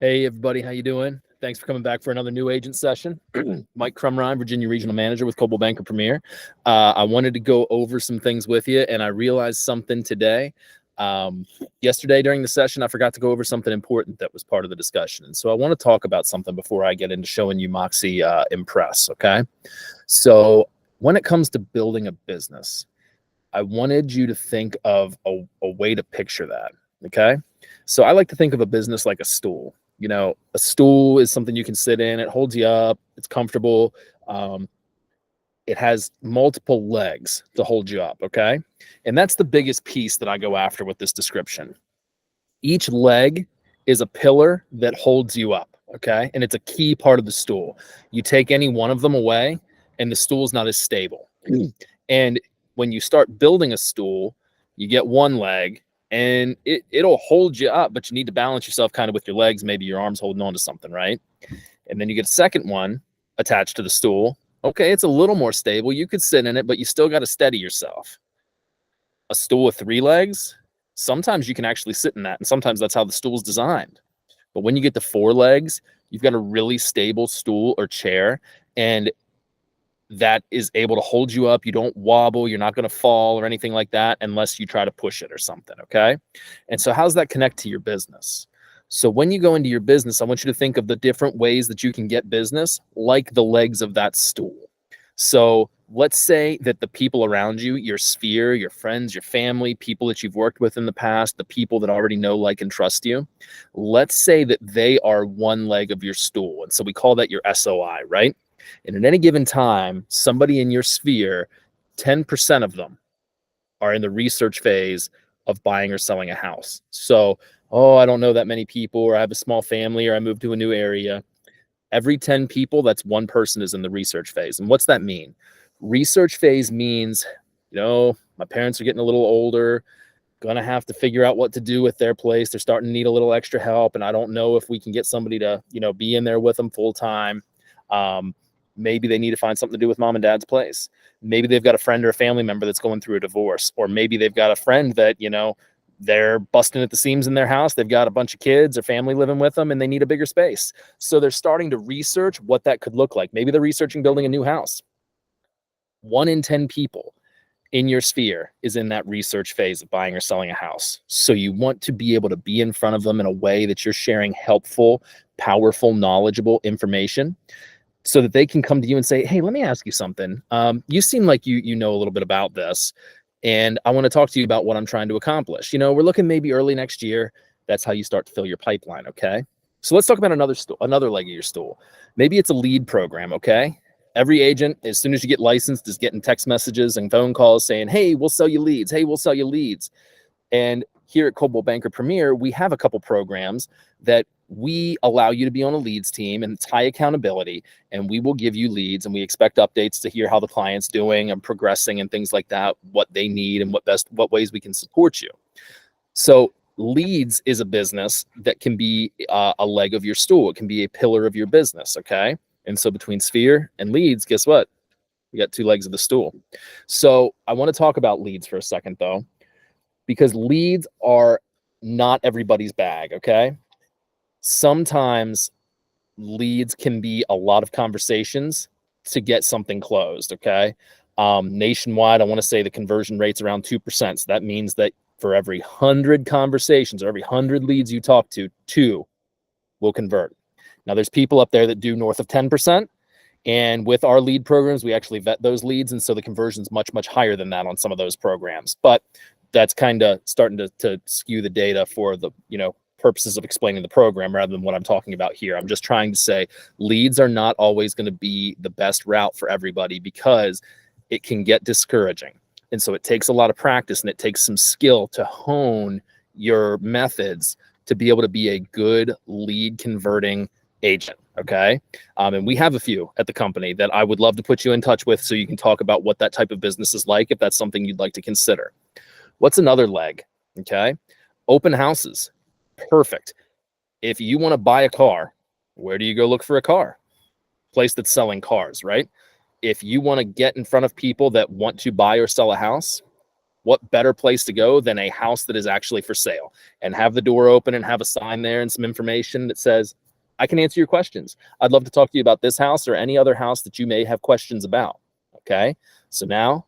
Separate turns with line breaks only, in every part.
Hey everybody, how you doing? Thanks for coming back for another new agent session. Mike Crumrine, Virginia Regional Manager with Coldwell Banker Premier. I wanted to go over some things with you, and I realized something today. Yesterday during the session, I forgot to go over something important that was part of the discussion. And so I want to talk about something before I get into showing you Moxi Impress, okay? So when it comes to building a business, I wanted you to think of a way to picture that, okay? So I like to think of a business like a stool. You know, a stool is something you can sit in. It holds you up. It's comfortable. It has multiple legs to hold you up, okay? And that's the biggest piece that I go after with this description. Each leg is a pillar that holds you up, okay? And it's a key part of the stool. You take any one of them away, and the stool's not as stable. And when you start building a stool, you get one leg, and it'll hold you up, but you need to balance yourself kind of with your legs, maybe your arms holding on to something, right? And then you get a second one attached to the stool. Okay, it's a little more stable. You could sit in it, but you still got to steady yourself. A stool with 3 legs, sometimes you can actually sit in that, and sometimes that's how the stool's designed. But when you get to 4 legs, you've got a really stable stool or chair, and that is able to hold you up. You don't wobble. You're not going to fall or anything like that unless you try to push it or something, okay? And so how's that connect to your business? So when you go into your business, I want you to think of the different ways that you can get business like the legs of that stool. So let's say that the people around you, your sphere, your friends, your family, people that you've worked with in the past, the people that already know, like, and trust you, let's say that they are one leg of your stool. And so we call that your SOI, right? And at any given time, somebody in your sphere, 10% of them are in the research phase of buying or selling a house. So, oh, I don't know that many people, or I have a small family, or I moved to a new area. Every 10 people, that's one person is in the research phase. And what's that mean? Research phase means, my parents are getting a little older, gonna have to figure out what to do with their place. They're starting to need a little extra help, and I don't know if we can get somebody to, be in there with them full time. Maybe they need to find something to do with mom and dad's place. Maybe they've got a friend or a family member that's going through a divorce, or maybe they've got a friend that, they're busting at the seams in their house. They've got a bunch of kids or family living with them, and they need a bigger space. So they're starting to research what that could look like. Maybe they're researching building a new house. 1 in 10 people in your sphere is in that research phase of buying or selling a house. So you want to be able to be in front of them in a way that you're sharing helpful, powerful, knowledgeable information, so that they can come to you and say, hey, let me ask you something. You seem like you know a little bit about this, and I want to talk to you about what I'm trying to accomplish. We're looking maybe early next year. That's how you start to fill your pipeline, okay? So let's talk about another leg of your stool. Maybe it's a lead program, okay? Every agent, as soon as you get licensed, is getting text messages and phone calls saying, hey, we'll sell you leads. Hey, we'll sell you leads. And here at Coldwell Banker Premier, we have a couple programs that we allow you to be on a leads team, and it's high accountability, and we will give you leads, and we expect updates to hear how the client's doing and progressing and things like that, what they need and what ways we can support you. So leads is a business that can be a leg of your stool. It can be a pillar of your business, okay? And so between sphere and leads, guess what? We got 2 legs of the stool. So I want to talk about leads for a second, though, because leads are not everybody's bag, okay? Sometimes leads can be a lot of conversations to get something closed, okay? Nationwide, I want to say the conversion rate's around 2%. So that means that for every 100 conversations or every 100 leads you talk to, 2 will convert. Now, there's people up there that do north of 10%. And with our lead programs, we actually vet those leads. And so the conversion's much, much higher than that on some of those programs. But that's kind of starting to skew the data for the, purposes of explaining the program rather than what I'm talking about here. I'm just trying to say leads are not always going to be the best route for everybody, because it can get discouraging. And so it takes a lot of practice, and it takes some skill to hone your methods to be able to be a good lead converting agent. Okay. And we have a few at the company that I would love to put you in touch with, so you can talk about what that type of business is like, if that's something you'd like to consider. What's another leg? Okay. Open houses. Perfect. If you want to buy a car, where do you go look for a car? Place that's selling cars, right? If you want to get in front of people that want to buy or sell a house, what better place to go than a house that is actually for sale, and have the door open and have a sign there and some information that says, I can answer your questions. I'd love to talk to you about this house or any other house that you may have questions about. Okay. So now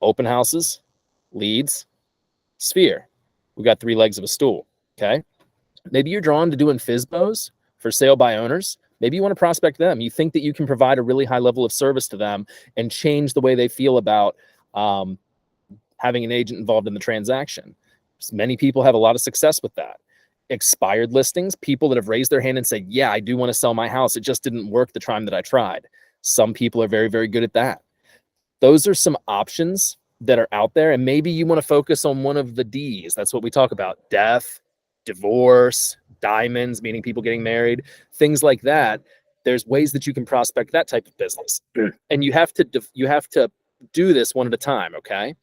open houses, leads, sphere. We've got 3 legs of a stool. Okay. Maybe you're drawn to doing FSBOs, for sale by owners. Maybe you want to prospect them. You think that you can provide a really high level of service to them and change the way they feel about having an agent involved in the transaction. Many people have a lot of success with that. Expired listings, people that have raised their hand and said, yeah, I do want to sell my house. It just didn't work the time that I tried. Some people are very, very good at that. Those are some options that are out there. And maybe you want to focus on one of the D's. That's what we talk about: death, divorce, diamonds, meaning people getting married, things like that. There's ways that you can prospect that type of business. And you have to do this one at a time. Okay.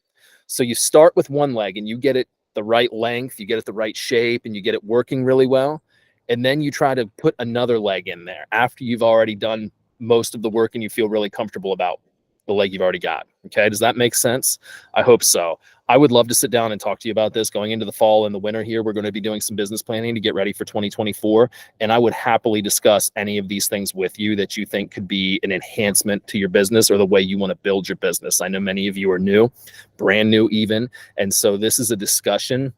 So you start with one leg and you get it the right length, you get it the right shape, and you get it working really well. And then you try to put another leg in there after you've already done most of the work and you feel really comfortable about the leg you've already got. Okay. Does that make sense? I hope so. I would love to sit down and talk to you about this going into the fall and the winter here. We're going to be doing some business planning to get ready for 2024. And I would happily discuss any of these things with you that you think could be an enhancement to your business or the way you want to build your business. I know many of you are new, brand new even. And so this is a discussion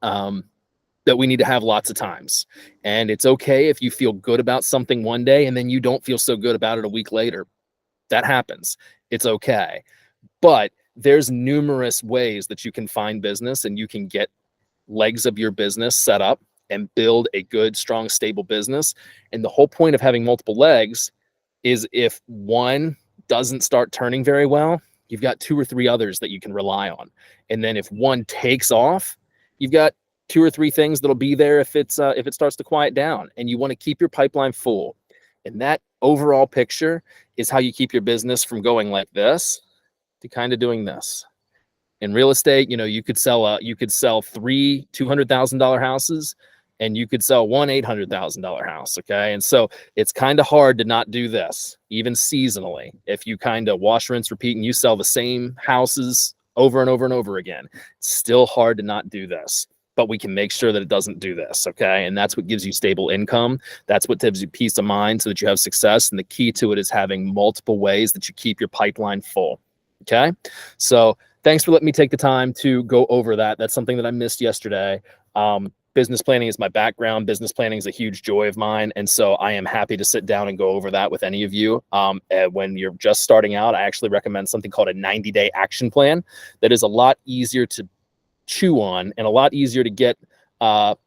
that we need to have lots of times. And it's okay if you feel good about something one day and then you don't feel so good about it a week later. That happens. It's okay. But there's numerous ways that you can find business and you can get legs of your business set up and build a good, strong, stable business. And the whole point of having multiple legs is if one doesn't start turning very well, you've got 2 or 3 others that you can rely on. And then if one takes off, you've got 2 or 3 things that'll be there if it starts to quiet down. And you want to keep your pipeline full. And that overall picture is how you keep your business from going like this to kind of doing this. In real estate, you could sell 3 $200,000 houses and you could sell 1 $800,000 house. Okay. And so it's kind of hard to not do this, even seasonally. If you kind of wash, rinse, repeat, and you sell the same houses over and over and over again, it's still hard to not do this. But we can make sure that it doesn't do this, okay? And that's what gives you stable income. That's what gives you peace of mind so that you have success. And the key to it is having multiple ways that you keep your pipeline full, okay? So thanks for letting me take the time to go over that. That's something that I missed yesterday. Business planning is my background. Business planning is a huge joy of mine. And so I am happy to sit down and go over that with any of you. When you're just starting out, I actually recommend something called a 90-day action plan that is a lot easier to chew on and a lot easier to get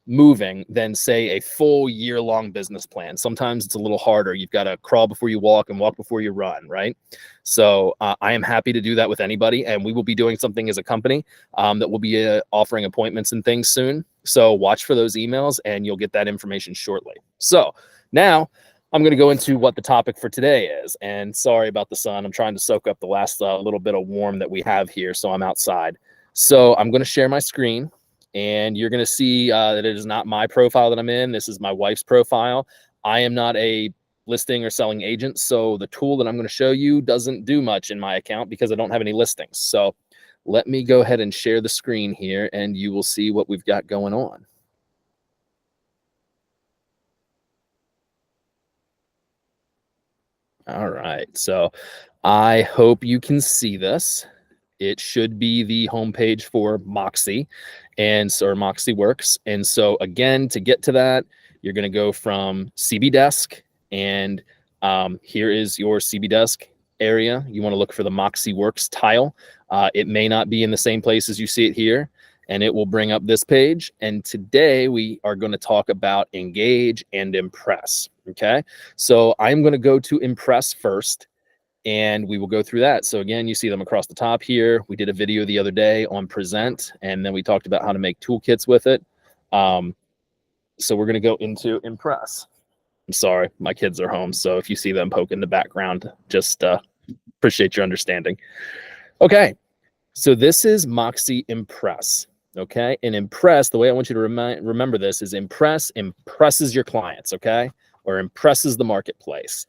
moving than, say, a full year-long business plan. Sometimes it's a little harder. You've got to crawl before you walk and walk before you run, right? So I am happy to do that with anybody, and we will be doing something as a company that will be offering appointments and things soon. So watch for those emails and you'll get that information shortly. So now I'm going to go into what the topic for today is. And sorry about the sun. I'm trying to soak up the last little bit of warm that we have here, so I'm outside. So I'm going to share my screen and you're going to see that it is not my profile that I'm in. This is my wife's profile. I am not a listing or selling agent. So the tool that I'm going to show you doesn't do much in my account because I don't have any listings. So let me go ahead and share the screen here and you will see what we've got going on. All right. So I hope you can see this. It should be the homepage for Moxi or Moxi Works. And so again, to get to that, you're going to go from CB Desk, and here is your CB Desk area. You want to look for the Moxi Works tile. It may not be in the same place as you see it here, and it will bring up this page. And today we are going to talk about Engage and Impress. Okay, so I'm going to go to Impress first, and we will go through that. So again, you see them across the top here. We did a video the other day on Present, and then we talked about how to make toolkits with it. So we're going to go into Impress. I'm sorry, my kids are home, so if you see them poke in the background, just appreciate your understanding. Okay, so this is Moxi Impress. Okay, and Impress, the way I want you to remember this is Impress impresses your clients, okay, or impresses the marketplace.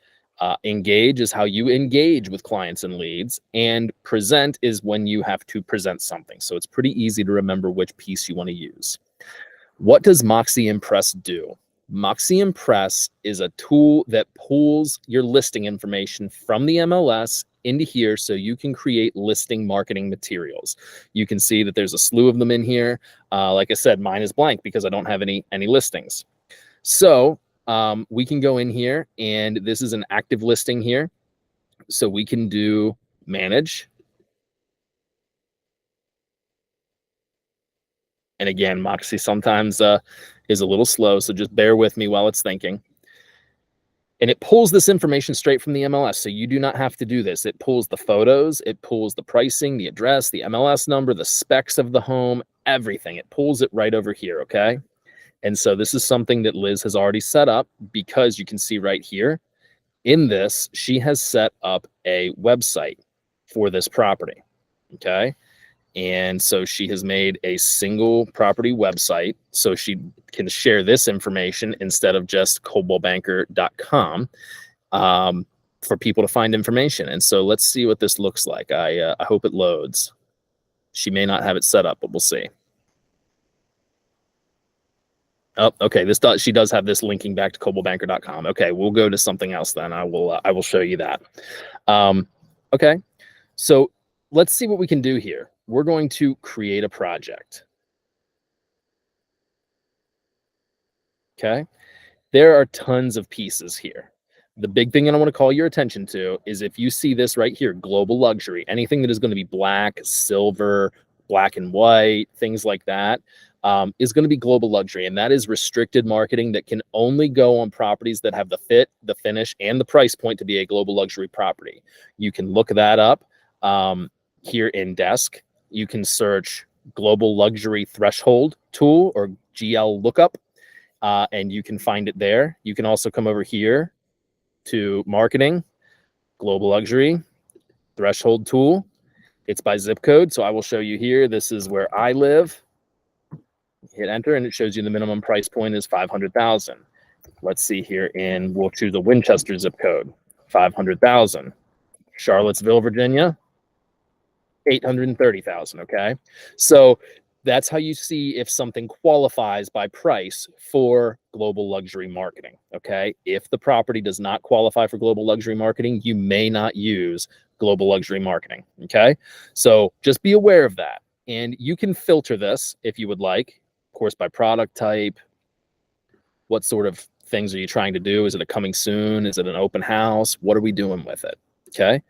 Engage is how you engage with clients and leads, and present is when you have to present something. So it's pretty easy to remember which piece you want to use. What does Moxi Impress do? Moxi Impress is a tool that pulls your listing information from the MLS into here so you can create listing marketing materials. You can see that there's a slew of them in here. Like I said, mine is blank because I don't have any listings. So we can go in here, and this is an active listing here. So we can do manage. And again, Moxi sometimes is a little slow, so just bear with me while it's thinking. And it pulls this information straight from the MLS, so you do not have to do this. It pulls the photos, it pulls the pricing, the address, the MLS number, the specs of the home, everything. It pulls it right over here, okay? And so this is something that Liz has already set up, because you can see right here in this, she has set up a website for this property, okay? And so she has made a single property website so she can share this information instead of just coldwellbanker.com for people to find information. And so let's see what this looks like. I hope it loads. She may not have it set up, but we'll see. Oh, okay. She does have this linking back to coldwellbanker.com. Okay, we'll go to something else then. I will show you that. Okay, so let's see what we can do here. We're going to create a project. Okay, there are tons of pieces here. The big thing that I want to call your attention to is if you see this right here, global luxury, anything that is going to be black, silver, black and white, things like that, is going to be global luxury. And that is restricted marketing that can only go on properties that have the fit, the finish, and the price point to be a global luxury property. You can look that up here in Desk. You can search global luxury threshold tool or GL lookup, and you can find it there. You can also come over here to marketing, global luxury threshold tool. It's by zip code. So I will show you here. This is where I live. Hit enter, and it shows you the minimum price point is 500,000. Let's see here we'll choose a Winchester zip code, 500,000. Charlottesville, Virginia, 830,000. Okay, so that's how you see if something qualifies by price for global luxury marketing. Okay, if the property does not qualify for global luxury marketing, you may not use global luxury marketing. Okay, so just be aware of that, and you can filter this if you would like, of course, by product type. What sort of things are you trying to do? Is it a coming soon? Is it an open house? What are we doing with it? Okay.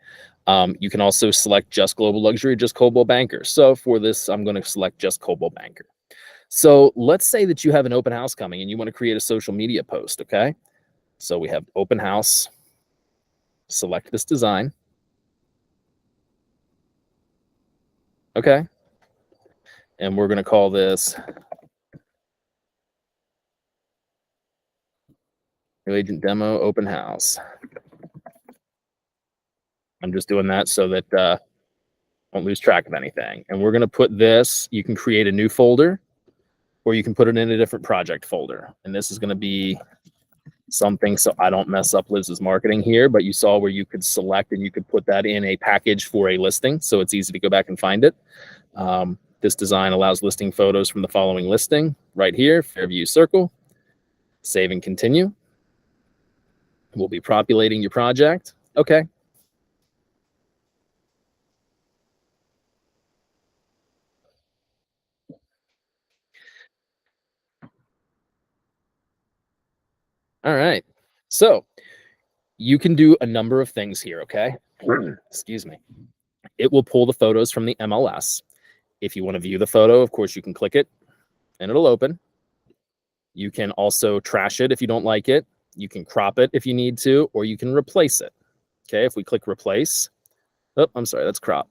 You can also select just global luxury, just Coldwell Banker. So for this, I'm going to select just Coldwell Banker. So let's say that you have an open house coming and you want to create a social media post. Okay. So we have open house, select this design. Okay. And we're going to call this New Agent Demo Open House. I'm just doing that so that I won't lose track of anything. And we're going to put this, you can create a new folder, or you can put it in a different project folder. And this is going to be something so I don't mess up Liz's marketing here, but you saw where you could select and you could put that in a package for a listing. So it's easy to go back and find it. This design allows listing photos from the following listing right here, Fairview Circle. Save and continue. We'll be populating your project. Okay. All right. So you can do a number of things here. Okay. Excuse me. It will pull the photos from the MLS. If you want to view the photo, of course, you can click it and it'll open. You can also trash it if you don't like it. You can crop it if you need to, or you can replace it. Okay, if we click replace, oh, I'm sorry, that's crop.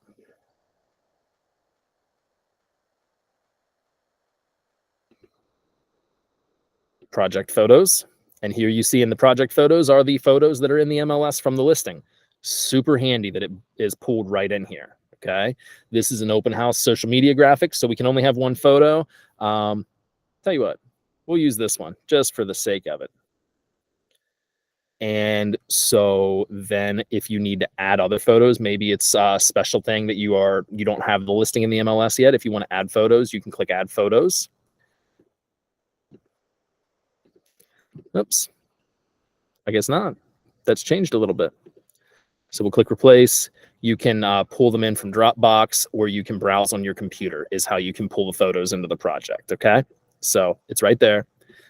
Project photos. And here you see in the project photos are the photos that are in the MLS from the listing. Super handy that it is pulled right in here. Okay, this is an open house social media graphic, so we can only have one photo. Tell you what, we'll use this one just for the sake of it. And so then if you need to add other photos, maybe it's a special thing that you don't have the listing in the MLS yet. If you want to add photos, you can click add photos. Oops, I guess not. That's changed a little bit. So we'll click replace. You can pull them in from Dropbox, or you can browse on your computer is how you can pull the photos into the project, okay? So it's right there.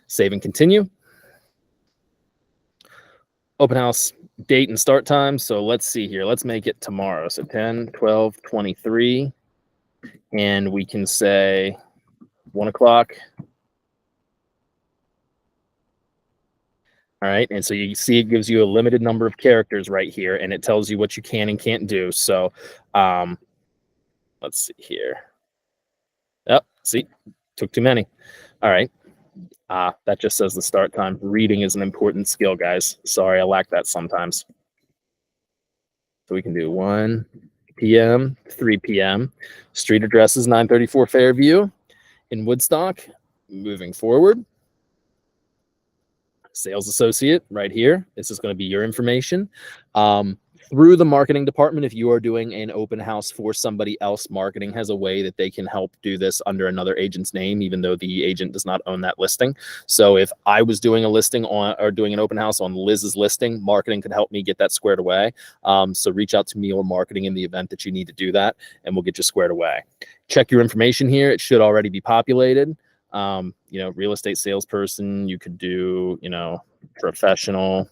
Save and continue. Open house date and start time. So let's see here. Let's make it tomorrow. So 10, 12, 23. And we can say 1 o'clock. All right. And so you see it gives you a limited number of characters right here, and it tells you what you can and can't do. So let's see here. Oh, see, took too many. All right. That just says the start time. Reading is an important skill, guys. Sorry, I lack that sometimes. So we can do 1 p.m., 3 p.m. Street address is 934 Fairview in Woodstock. Moving forward. Sales associate right here. This is going to be your information. Through the marketing department, if you are doing an open house for somebody else, marketing has a way that they can help do this under another agent's name, even though the agent does not own that listing. So if I was doing a listing on, or doing an open house on Liz's listing, marketing could help me get that squared away. So reach out to me or marketing in the event that you need to do that, and we'll get you squared away. Check your information here. It should already be populated. Real estate salesperson, you could do, professional,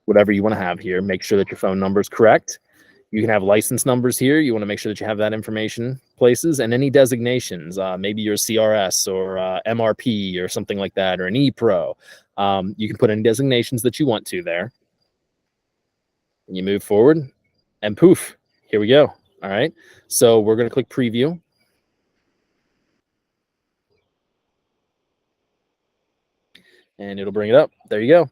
whatever you want to have here. Make sure that your phone number is correct. You can have license numbers here. You want to make sure that you have that information places, and any designations. Maybe you're a CRS or MRP or something like that, or an ePro. You can put any designations that you want to there. And you move forward, and poof, here we go. All right. So we're going to click preview. And it'll bring it up. There you go.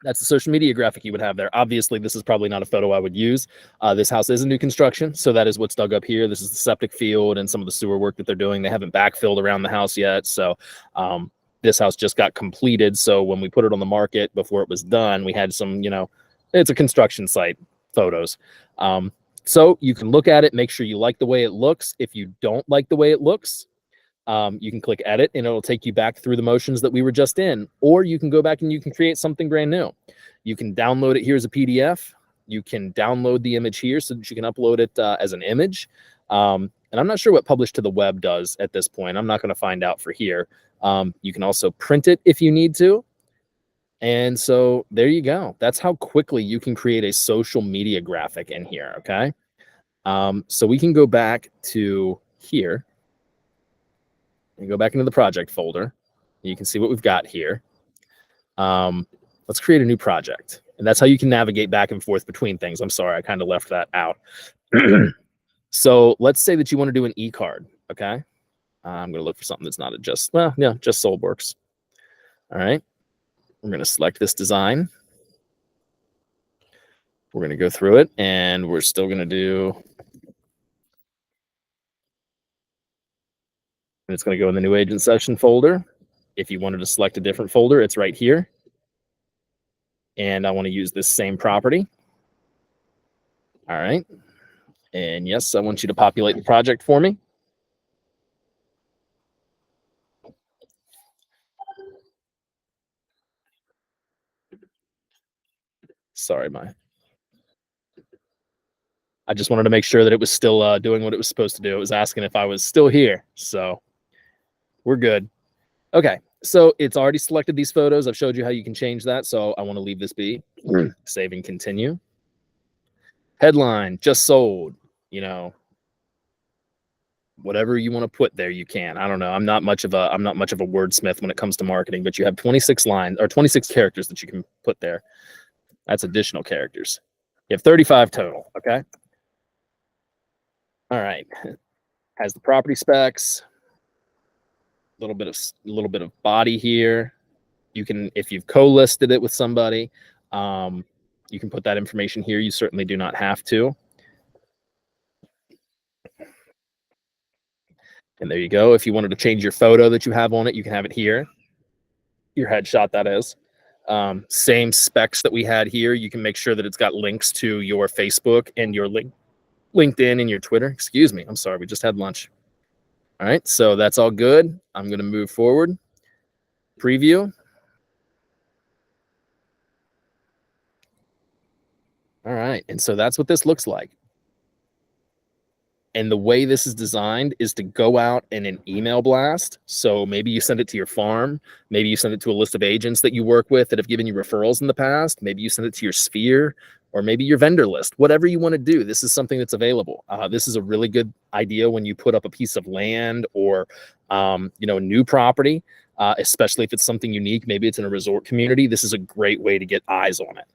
That's the social media graphic you would have there. Obviously, this is probably not a photo I would use. This house is a new construction, so that is what's dug up here. This is the septic field and some of the sewer work that they're doing. They haven't backfilled around the house yet, so this house just got completed. So when we put it on the market before it was done, we had some, it's a construction site photos. So you can look at it, make sure you like the way it looks. If you don't like the way it looks, you can click edit, and it'll take you back through the motions that we were just in, or you can go back and you can create something brand new. You can download it here as a PDF. You can download the image here so that you can upload it as an image. And I'm not sure what publish to the web does at this point. I'm not going to find out for here. You can also print it if you need to. And so there you go. That's how quickly you can create a social media graphic in here. Okay. So we can go back to here. And go back into the project folder. You can see what we've got here. Let's create a new project. And that's how you can navigate back and forth between things. I'm sorry, I kind of left that out. So let's say that you want to do an e-card, okay? I'm going to look for something that's not just SolidWorks. All right. We're going to select this design. We're going to go through it, and we're still going to do... And it's going to go in the new agent session folder. If you wanted to select a different folder, it's right here. And I want to use this same property. All right. And yes, I want you to populate the project for me. Sorry, I just wanted to make sure that it was still doing what it was supposed to do. It was asking if I was still here. So we're good. Okay. So it's already selected these photos. I've showed you how you can change that. So I want to leave this be. Save and continue. Headline, just sold, whatever you want to put there, you can. I don't know. I'm not much of a wordsmith when it comes to marketing, but you have 26 lines or 26 characters that you can put there. That's additional characters. You have 35 total. Okay. All right. Has the property specs, a little bit of body here. You can, if you've co-listed it with somebody, you can put that information here. You certainly do not have to. And there you go. If you wanted to change your photo that you have on it, you can have it here. your headshot, that is. Same specs that we had here. You can make sure that it's got links to your Facebook and your LinkedIn and your Twitter. Excuse me. I'm sorry. We just had lunch. All right. So that's all good. I'm going to move forward. Preview. All right. And so that's what this looks like. And the way this is designed is to go out in an email blast. So maybe you send it to your farm. Maybe you send it to a list of agents that you work with that have given you referrals in the past. Maybe you send it to your sphere or maybe your vendor list, whatever you want to do. This is something that's available. This is a really good idea when you put up a piece of land or, new property, especially if it's something unique. Maybe it's in a resort community. This is a great way to get eyes on it.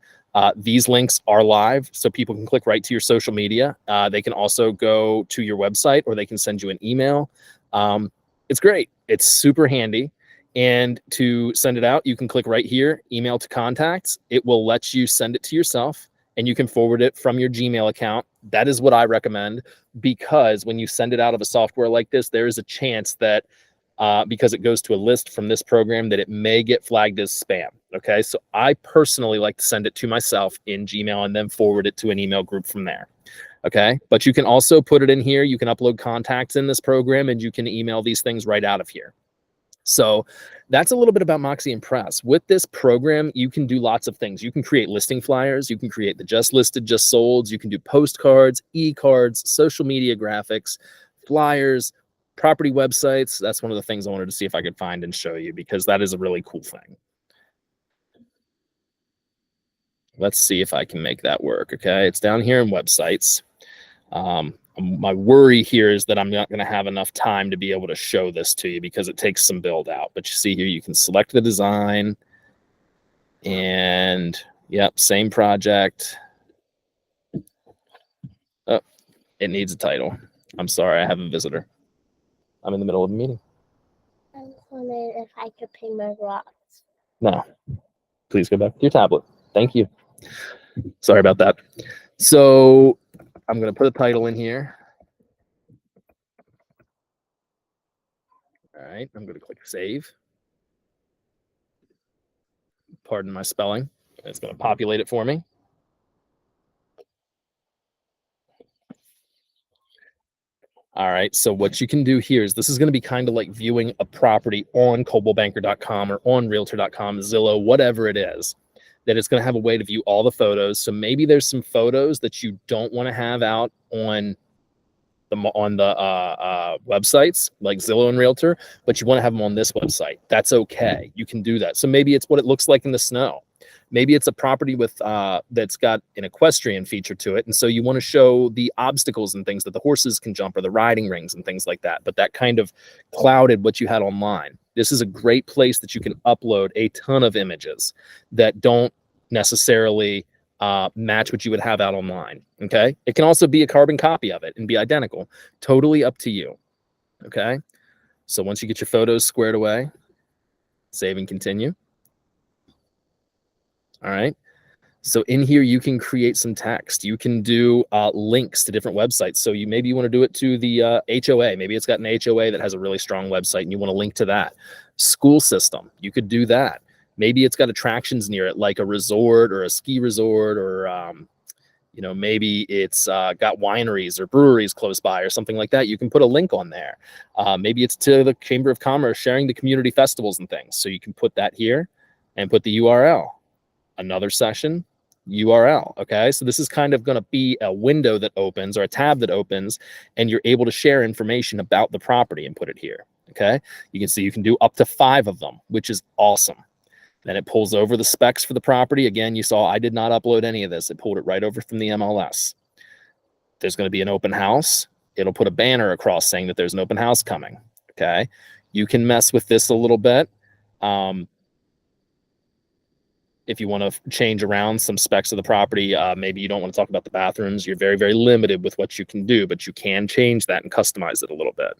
These links are live, so people can click right to your social media. They can also go to your website or they can send you an email. It's great. It's super handy. And to send it out, you can click right here, email to contacts. It will let you send it to yourself and you can forward it from your Gmail account. That is what I recommend, because when you send it out of a software like this, there is a chance that because it goes to a list from this program that it may get flagged as spam. Okay, so I personally like to send it to myself in Gmail and then forward it to an email group from there. Okay, but you can also put it in here. You can upload contacts in this program and you can email these things right out of here. So that's a little bit about Moxi Impress. With this program, you can do lots of things. You can create listing flyers. You can create the just listed, just solds. You can do postcards, e-cards, social media graphics, flyers, property websites. That's one of the things I wanted to see if I could find and show you, because that is a really cool thing. Let's see if I can make that work. Okay, it's down here in websites. My worry here is that I'm not going to have enough time to be able to show this to you because it takes some build out. But you see here, you can select the design and yep, same project. Oh, it needs a title. I'm sorry, I have a visitor. I'm in the middle of a meeting.
I was wondering if I could paint my rocks.
No, please go back to your tablet. Thank you. Sorry about that. So I'm going to put a title in here. All right, I'm going to click save. Pardon my spelling. It's going to populate it for me. All right, so what you can do here is this is going to be kind of like viewing a property on coldwellbanker.com or on realtor.com, Zillow, whatever it is, that it's going to have a way to view all the photos. So maybe there's some photos that you don't want to have out on the websites like Zillow and Realtor, but you want to have them on this website. That's okay. You can do that. So maybe it's what it looks like in the snow. Maybe it's a property with that's got an equestrian feature to it, and so you want to show the obstacles and things that the horses can jump or the riding rings and things like that. But that kind of clouded what you had online. This is a great place that you can upload a ton of images that don't necessarily match what you would have out online. Okay, it can also be a carbon copy of it and be identical. Totally up to you. Okay, so once you get your photos squared away, save and continue. All right, so in here you can create some text. You can do links to different websites. So maybe you want to do it to the HOA. Maybe it's got an HOA that has a really strong website and you want to link to that. School system, you could do that. Maybe it's got attractions near it, like a resort or a ski resort, or maybe it's got wineries or breweries close by or something like that. You can put a link on there. Maybe it's to the Chamber of Commerce sharing the community festivals and things. So you can put that here and put the URL. Another session, URL. Okay, so this is kind of going to be a window that opens or a tab that opens, and you're able to share information about the property and put it here. Okay, you can see you can do up to 5 of them, which is awesome. Then it pulls over the specs for the property. Again, you saw I did not upload any of this. It pulled it right over from the MLS. There's going to be an open house. It'll put a banner across saying that there's an open house coming. Okay, you can mess with this a little bit. If you want to change around some specs of the property, maybe you don't want to talk about the bathrooms. You're very, very limited with what you can do, but you can change that and customize it a little bit.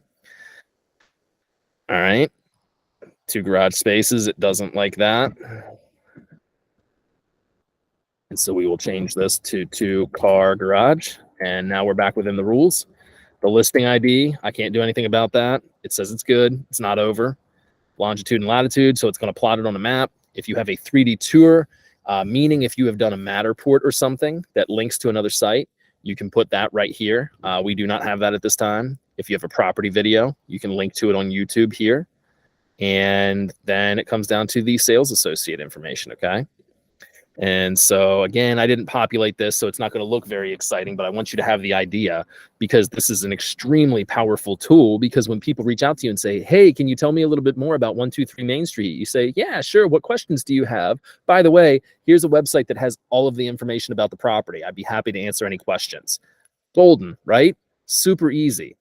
All right. 2 garage spaces. It doesn't like that. And so we will change this to 2-car garage. And now we're back within the rules. The listing ID, I can't do anything about that. It says it's good. It's not over. longitude and latitude. So it's going to plot it on a map. If you have a 3D tour, meaning if you have done a Matterport or something that links to another site, you can put that right here. We do not have that at this time. If you have a property video, you can link to it on YouTube here. And then it comes down to the sales associate information, okay? And so again, I didn't populate this, so it's not going to look very exciting, but I want you to have the idea, because this is an extremely powerful tool. Because when people reach out to you and say, hey, can you tell me a little bit more about 123 Main Street? You say, yeah, sure. What questions do you have? By the way, here's a website that has all of the information about the property. I'd be happy to answer any questions. Golden, right? Super easy.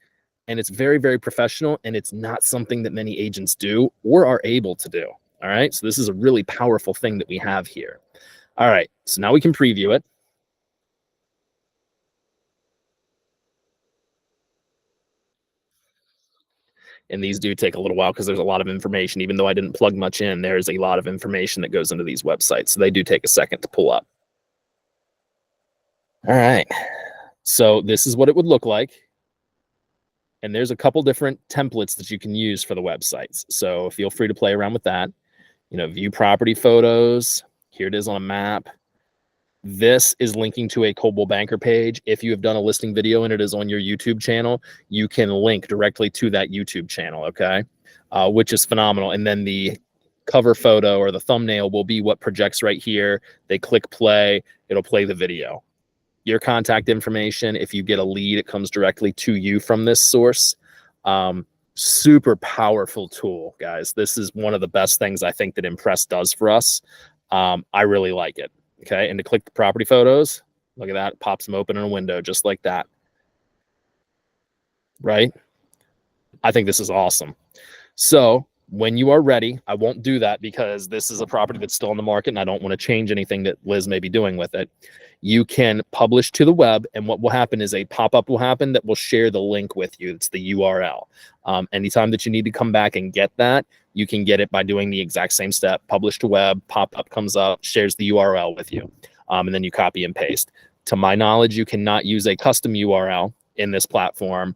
And it's very, very professional, and it's not something that many agents do or are able to do. All right. So this is a really powerful thing that we have here. All right, so now we can preview it. And these do take a little while because there's a lot of information. Even though I didn't plug much in, there's a lot of information that goes into these websites. So they do take a second to pull up. All right, so this is what it would look like. And there's a couple different templates that you can use for the websites. So feel free to play around with that. You know, view property photos. Here it is on a map. This is linking to a Coldwell Banker page. If you have done a listing video and it is on your YouTube channel, you can link directly to that YouTube channel, okay? Which is phenomenal. And then the cover photo or the thumbnail will be what projects right here. They click play, it'll play the video. Your contact information, if you get a lead, it comes directly to you from this source. Super powerful tool, guys. This is one of the best things I think that Impress does for us. I really like it. Okay, and to click the property photos, look at that, it pops them open in a window just like that. Right? I think this is awesome. So when you are ready, I won't do that because this is a property that's still on the market and I don't want to change anything that Liz may be doing with it. You can publish to the web, and what will happen is a pop-up will happen that will share the link with you. It's the URL. Anytime that you need to come back and get that, you can get it by doing the exact same step. Publish to web, pop-up comes up, shares the URL with you, and then you copy and paste. To my knowledge, you cannot use a custom URL in this platform,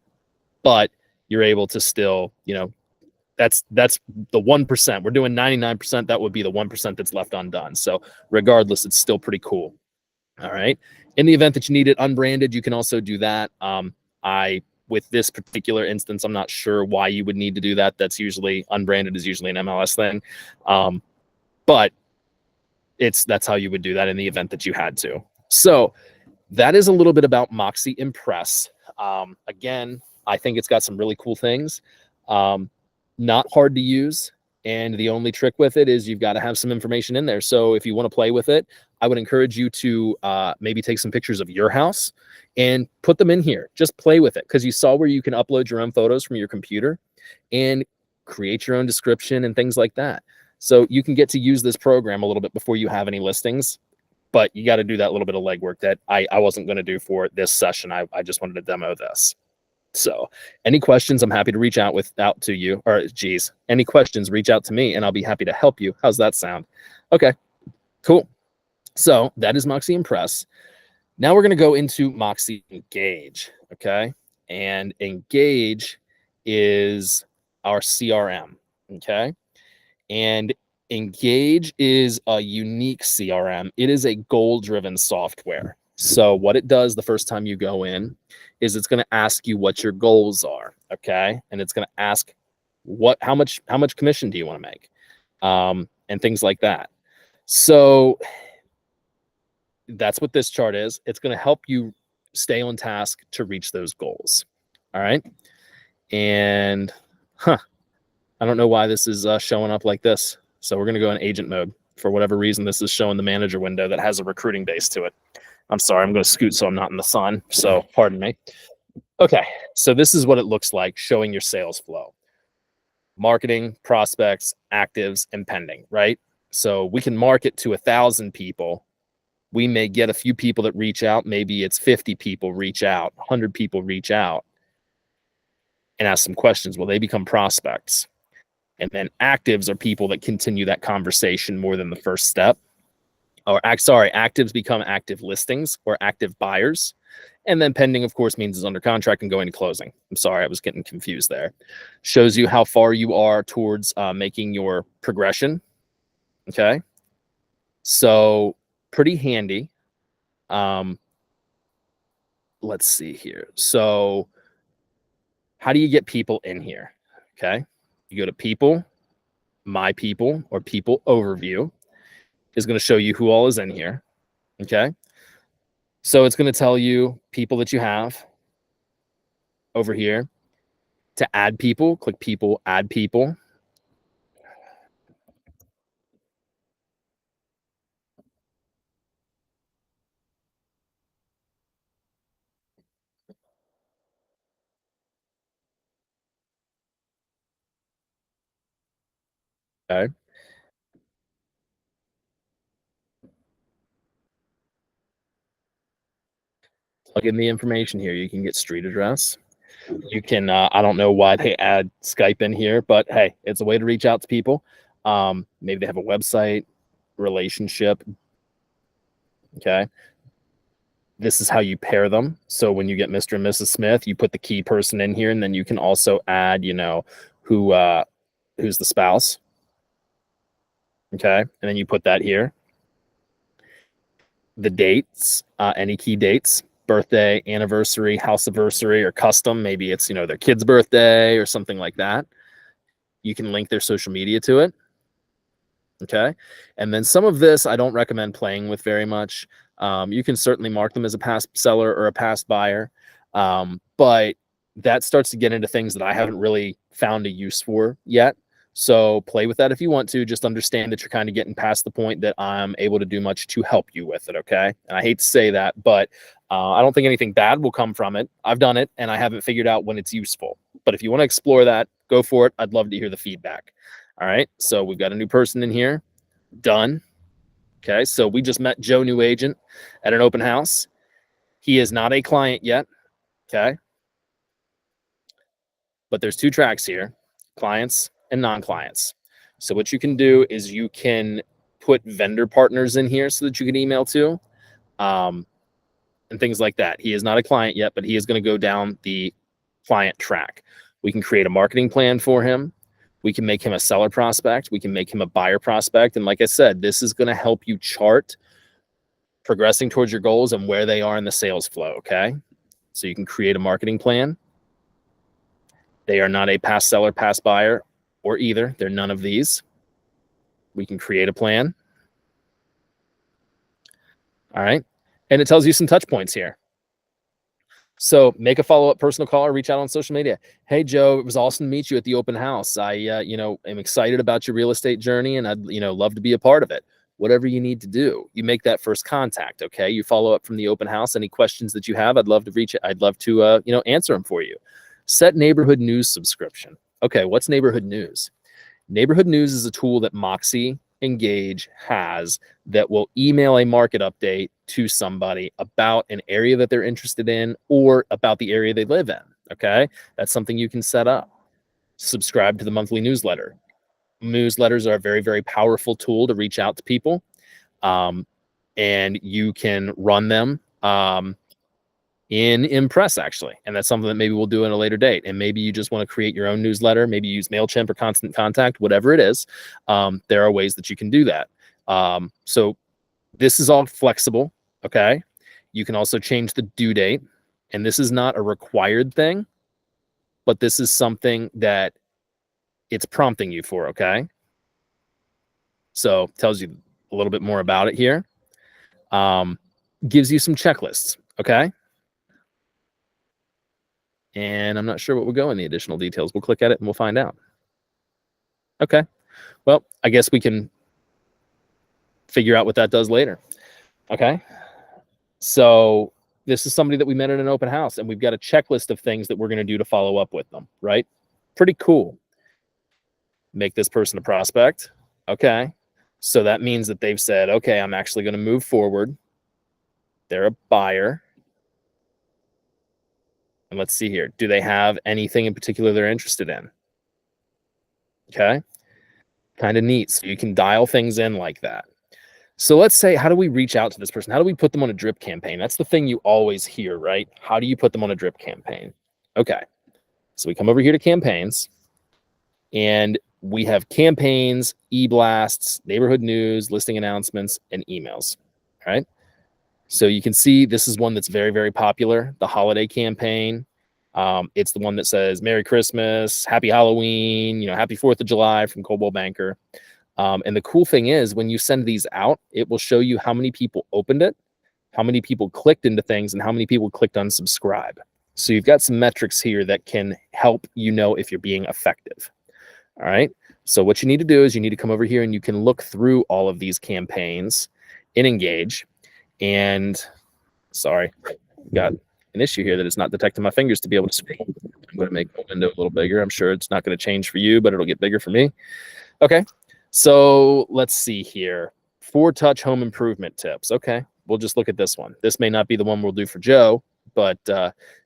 but you're able to still, you know, that's the 1%. We're doing 99%. That would be the 1% that's left undone. So regardless, it's still pretty cool. All right. In the event that you need it unbranded, you can also do that. With this particular instance, I'm not sure why you would need to do that. That's usually unbranded is usually an MLS thing. But that's how you would do that in the event that you had to. So that is a little bit about Moxi Impress. Again, I think it's got some really cool things. Not hard to use. And the only trick with it is you've got to have some information in there. So if you want to play with it, I would encourage you to maybe take some pictures of your house and put them in here. Just play with it, because you saw where you can upload your own photos from your computer and create your own description and things like that. So you can get to use this program a little bit before you have any listings, but you got to do that little bit of legwork that I wasn't going to do for this session. I just wanted to demo this. So any questions, I'm happy to reach out to you, or geez, any questions, reach out to me and I'll be happy to help you. How's that sound? Okay, cool. So that is Moxi Impress. Now we're going to go into Moxi Engage. Okay. And Engage is our CRM. Okay. And Engage is a unique CRM. It is a goal-driven software. So what it does the first time you go in is it's going to ask you what your goals are, okay? And it's going to ask how much commission do you want to make, and things like that. So that's what this chart is. It's going to help you stay on task to reach those goals. All right. And I don't know why this is showing up like this. So we're going to go in agent mode. For whatever reason, this is showing the manager window that has a recruiting base to it. I'm sorry, I'm going to scoot so I'm not in the sun. So pardon me. Okay, so this is what it looks like, showing your sales flow. Marketing, prospects, actives, and pending, right? So we can market to 1,000 people. We may get a few people that reach out. Maybe it's 50 people reach out, 100 people reach out and ask some questions. Well, they become prospects. And then actives are people that continue that conversation more than the first step. Actives become active listings or active buyers. And then pending, of course, means is under contract and going to closing. I'm sorry, I was getting confused there. Shows you how far you are towards making your progression. Okay. So pretty handy. Let's see here. So how do you get people in here? Okay. You go to people, my people, or people overview is going to show you who all is in here. Okay. So it's going to tell you people that you have over here. To add people, click people, add people. Okay. Plug in the information here. You can get street address. You can, I don't know why they add Skype in here, but hey, it's a way to reach out to people. Maybe they have a website, relationship. Okay. This is how you pair them. So when you get Mr. and Mrs. Smith, you put the key person in here, and then you can also add, who's the spouse. Okay. And then you put that here. The dates, any key dates, birthday, anniversary, house anniversary, or custom. Maybe it's, their kid's birthday or something like that. You can link their social media to it. Okay. And then some of this I don't recommend playing with very much. You can certainly mark them as a past seller or a past buyer. But that starts to get into things that I haven't really found a use for yet. So play with that if you want to. Just understand that you're kind of getting past the point that I'm able to do much to help you with it. Okay. And I hate to say that, but I don't think anything bad will come from it. I've done it and I haven't figured out when it's useful. But if you want to explore that, go for it. I'd love to hear the feedback. All right. So we've got a new person in here. Done. Okay. So we just met Joe, new agent, at an open house. He is not a client yet. Okay. But there's two tracks here, clients and non-clients. So what you can do is you can put vendor partners in here so that you can email to, and things like that. He is not a client yet, but he is going to go down the client track. We can create a marketing plan for him. We can make him a seller prospect. We can make him a buyer prospect. And like I said, this is going to help you chart progressing towards your goals and where they are in the sales flow. Okay. So you can create a marketing plan. They are not a past seller, past buyer, or either. They're none of these. We can create a plan. All right. And it tells you some touch points here. So make a follow-up personal call or reach out on social media. Hey, Joe, it was awesome to meet you at the open house. I, am excited about your real estate journey and I'd, love to be a part of it. Whatever you need to do, you make that first contact. Okay. You follow up from the open house. Any questions that you have, I'd love to answer them for you. Set neighborhood news subscription. Okay. What's neighborhood news? Neighborhood news is a tool that Moxi Engage has that will email a market update to somebody about an area that they're interested in or about the area they live in. Okay. That's something you can set up. Subscribe to the monthly newsletter. Newsletters are a very, very powerful tool to reach out to people. And you can run them in Impress, actually. And that's something that maybe we'll do in a later date. And maybe you just want to create your own newsletter, maybe use MailChimp or Constant Contact, whatever it is. There are ways that you can do that. So this is all flexible. Okay. You can also change the due date. And this is not a required thing, but this is something that it's prompting you for. Okay. So tells you a little bit more about it here. Gives you some checklists. Okay. And I'm not sure what will go in the additional details. We'll click at it and we'll find out. Okay. Well, I guess we can figure out what that does later. Okay. So this is somebody that we met at an open house and we've got a checklist of things that we're going to do to follow up with them, right? Pretty cool. Make this person a prospect. Okay. So that means that they've said, okay, I'm actually going to move forward. They're a buyer. And let's see here. Do they have anything in particular they're interested in? Okay. Kind of neat. So you can dial things in like that. So let's say, how do we reach out to this person? How do we put them on a drip campaign? That's the thing you always hear, right? How do you put them on a drip campaign? Okay. So we come over here to campaigns, and we have campaigns, e-blasts, neighborhood news, listing announcements, and emails. All right. So you can see this is one that's very, very popular, the holiday campaign. It's the one that says Merry Christmas, Happy Halloween, Happy 4th of July from Coldwell Banker. And the cool thing is when you send these out, it will show you how many people opened it, how many people clicked into things, and how many people clicked unsubscribe. So you've got some metrics here that can help you know if you're being effective. All right. So what you need to do is you need to come over here and you can look through all of these campaigns in Engage. And sorry, got an issue here that it's not detecting my fingers to be able to speak. I'm going to make the window a little bigger. I'm sure it's not going to change for you, but it'll get bigger for me. Okay. So let's see here. 4-touch home improvement tips. Okay. We'll just look at this one. This may not be the one we'll do for Joe, but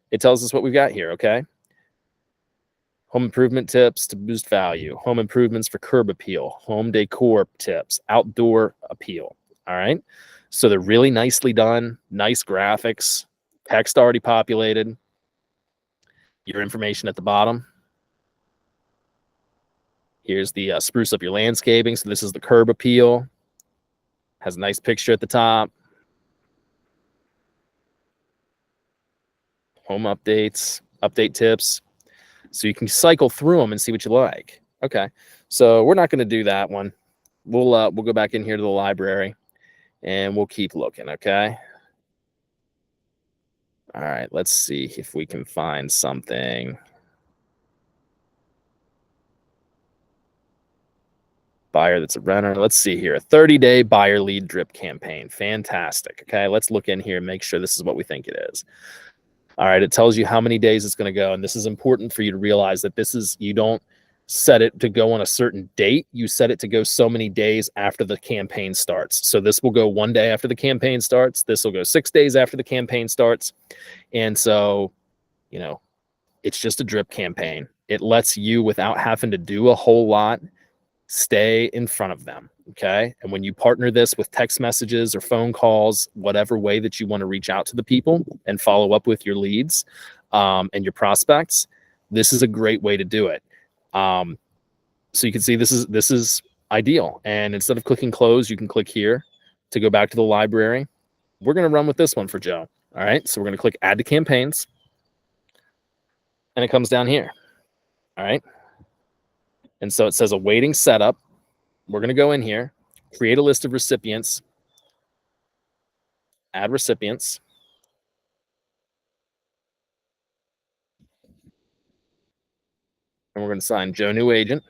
it tells us what we've got here. Okay. Home improvement tips to boost value. Home improvements for curb appeal. Home decor tips. Outdoor appeal. All right. So they're really nicely done. Nice graphics. Text already populated. Your information at the bottom. Here's the spruce up your landscaping. So this is the curb appeal. Has a nice picture at the top. Home updates, update tips. So you can cycle through them and see what you like. Okay. So we're not going to do that one. We'll go back in here to the library and we'll keep looking. Okay. All right. Let's see if we can find something. Buyer that's a renter. Let's see here. A 30-day buyer lead drip campaign. Fantastic. Okay. Let's look in here and make sure this is what we think it is. All right. It tells you how many days it's going to go. And this is important for you to realize that this is, you don't set it to go on a certain date. You set it to go so many days after the campaign starts. So this will go 1 day after the campaign starts. This will go 6 days after the campaign starts. And so, it's just a drip campaign. It lets you, without having to do a whole lot, stay in front of them. Okay. And when you partner this with text messages or phone calls, whatever way that you want to reach out to the people and follow up with your leads and your prospects, this is a great way to do it. So you can see this is ideal. And instead of clicking close, you can click here to go back to the library. We're going to run with this one for Joe. All right. So we're going to click add to campaigns and it comes down here. All right. And so it says awaiting setup. We're going to go in here, create a list of recipients, add recipients. And we're going to assign Joe new agent.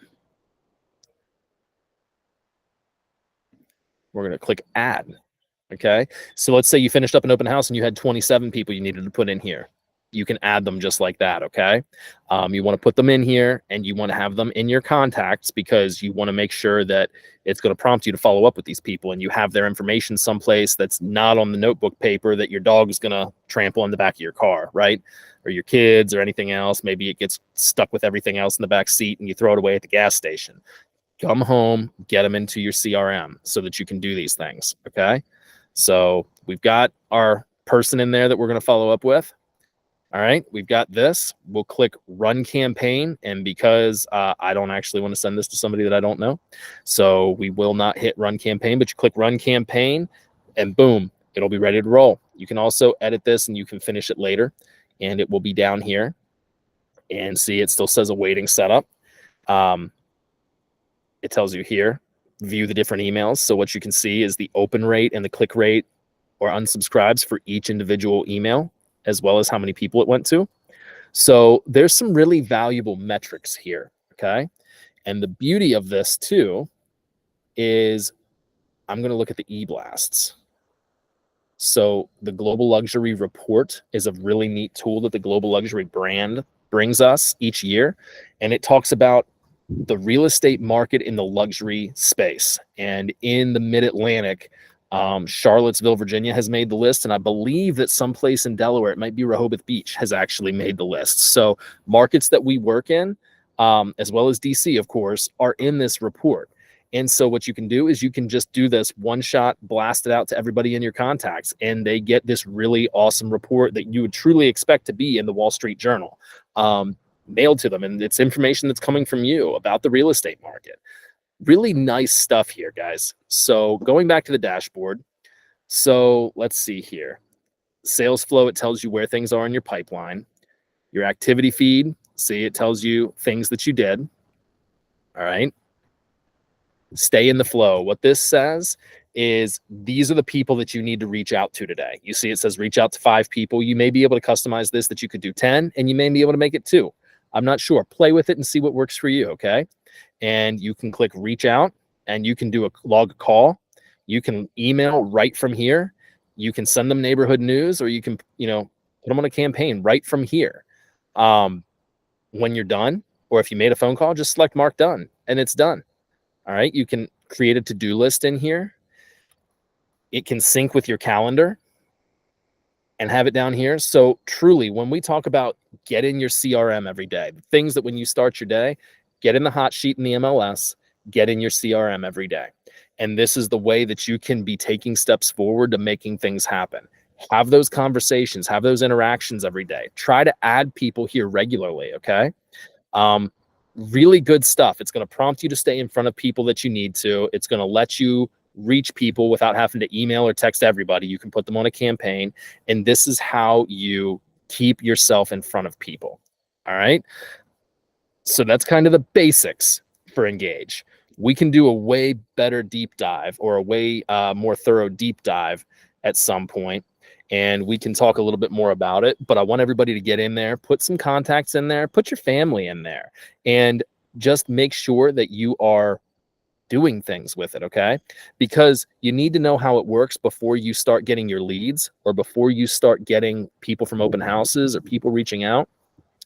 We're going to click add. Okay. So let's say you finished up an open house and you had 27 people you needed to put in here. You can add them just like that. Okay. You want to put them in here and you want to have them in your contacts because you want to make sure that it's going to prompt you to follow up with these people and you have their information someplace that's not on the notebook paper that your dog is going to trample on the back of your car, right? Or your kids or anything else. Maybe it gets stuck with everything else in the back seat and you throw it away at the gas station. Come home, get them into your CRM so that you can do these things. Okay. So we've got our person in there that we're going to follow up with. All right, we've got this. We'll click run campaign. And because I don't actually want to send this to somebody that I don't know, so we will not hit run campaign, but you click run campaign and boom, it'll be ready to roll. You can also edit this and you can finish it later and it will be down here. And see, it still says awaiting setup. It tells you here, view the different emails. So what you can see is the open rate and the click rate or unsubscribes for each individual email, as well as how many people it went to. So there's some really valuable metrics here, okay? And the beauty of this too is I'm going to look at the e-blasts. So the Global Luxury Report is a really neat tool that the Global Luxury brand brings us each year. And it talks about the real estate market in the luxury space. And in the mid-Atlantic, Charlottesville, Virginia has made the list. And I believe that someplace in Delaware, it might be Rehoboth Beach, has actually made the list. So markets that we work in, as well as DC, of course, are in this report. And so what you can do is you can just do this one shot, blast it out to everybody in your contacts, and they get this really awesome report that you would truly expect to be in the Wall Street Journal, mailed to them. And it's information that's coming from you about the real estate market. Really nice stuff here, guys. So going back to the dashboard. So let's see here. Sales flow, it tells you where things are in your pipeline. Your activity feed, see, it tells you things that you did. All right. Stay in the flow. What this says is these are the people that you need to reach out to today. You see, it says reach out to 5 people. You may be able to customize this that you could do 10, and you may be able to make it 2. I'm not sure. Play with it and see what works for you. Okay. And you can click reach out, and you can do a log call. You can email right from here. You can send them neighborhood news, or you can, put them on a campaign right from here. When you're done, or if you made a phone call, just select mark done, and it's done. All right. You can create a to-do list in here. It can sync with your calendar and have it down here. So truly, when we talk about get in your CRM every day, things that when you start your day, get in the hot sheet in the MLS, get in your CRM every day. And this is the way that you can be taking steps forward to making things happen. Have those conversations, have those interactions every day. Try to add people here regularly, okay? Really good stuff. It's going to prompt you to stay in front of people that you need to. It's going to let you reach people without having to email or text everybody. You can put them on a campaign. And this is how you keep yourself in front of people. All right. So that's kind of the basics for Engage. We can do a way better deep dive, or a way more thorough deep dive at some point, and we can talk a little bit more about it. But I want everybody to get in there, put some contacts in there, put your family in there, and just make sure that you are doing things with it, okay? Because you need to know how it works before you start getting your leads, or before you start getting people from open houses or people reaching out.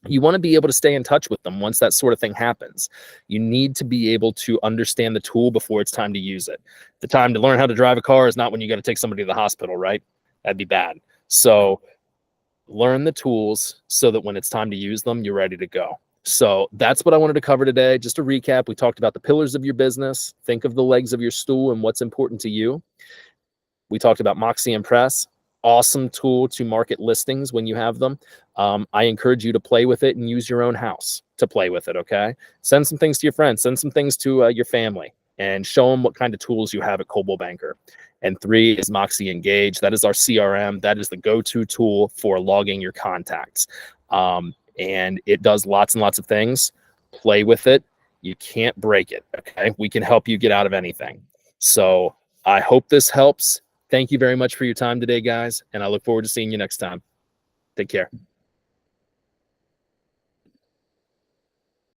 You want to be able to stay in touch with them once that sort of thing happens. You need to be able to understand the tool before it's time to use it. The time to learn how to drive a car is not when you got to take somebody to the hospital, right? That'd be bad. So learn the tools so that when it's time to use them, you're ready to go. So that's what I wanted to cover today. Just to recap, we talked about the pillars of your business. Think of the legs of your stool and what's important to you. We talked about Moxi Impress. Awesome tool to market listings when you have them. I encourage you to play with it and use your own house to play with it, okay? Send some things to your friends. Send some things to your family, and show them what kind of tools you have at Coldwell Banker. And 3 is Moxi Engage. That is our CRM. That is the go-to tool for logging your contacts. And it does lots and lots of things. Play with it. You can't break it, okay? We can help you get out of anything. So I hope this helps. Thank you very much for your time today, guys, and I look forward to seeing you next time. Take care.